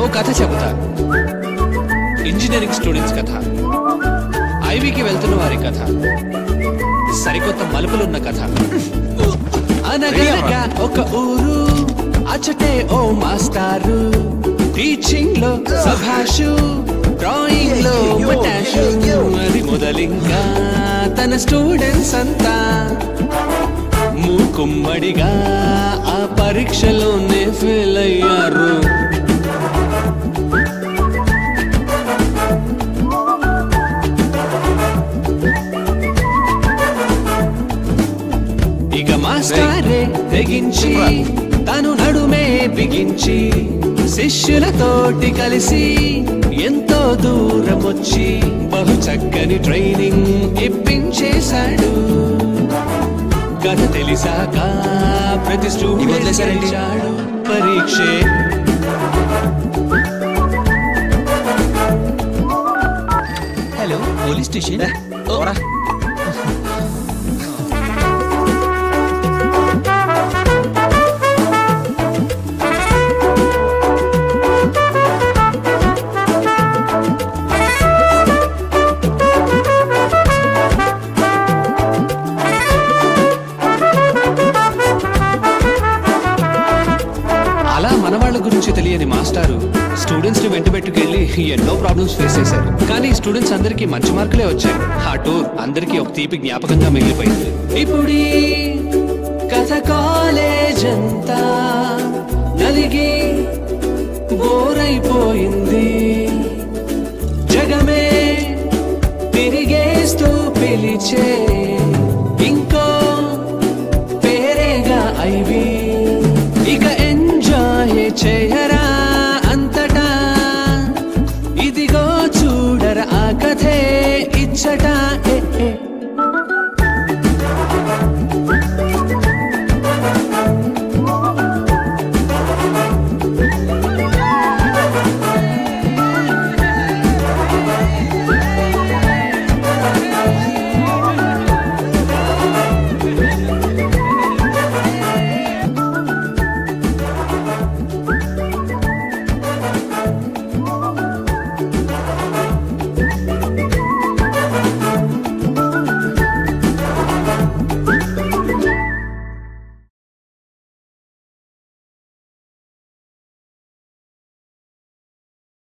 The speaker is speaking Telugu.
ఓ కథ చెబుతా. ఇంజనీరింగ్ స్టూడెంట్స్ కథ, ఐవీకి వెళ్తున్న వారి కథ, సరికొత్త మలుపులున్న కథ. అనగనగా ఒక ఊరు, అచ్చటే ఓ మాస్టారు, టీచింగ్ లో సభాషు, డ్రాయింగ్ లో మటాషు. అది మొదలింకా తన స్టూడెంట్స్ అంతా మూకుమ్మడిగా ఆ పరీక్షలోనే ఫెయిల్ అయ్యారు. ఇక మాస్టారే తెగించి తను నడుమే బిగించి శిష్యులతోటి కలిసి ఎంతో దూరం వచ్చి బహు చక్కని ట్రైనింగ్ ఇప్పించేశాడు. కథ తెలిసాక ప్రతి స్టూడెంట్ పరీక్షే. Hello police station. గురించి తెలియని మాస్టారు స్టూడెంట్స్ ని వెంట పెట్టుకెళ్లి ఎన్నో ప్రాబ్లమ్స్ ఫేస్ చేశారు. కానీ స్టూడెంట్స్ అందరికీ మంచి మార్కులే వచ్చాయి. ఆ టూర్ అందరికీ ఒక తీపి జ్ఞాపకంగా మిగిలిపోయింది. ఇప్పుడు కథ కాలేజ్ అంతా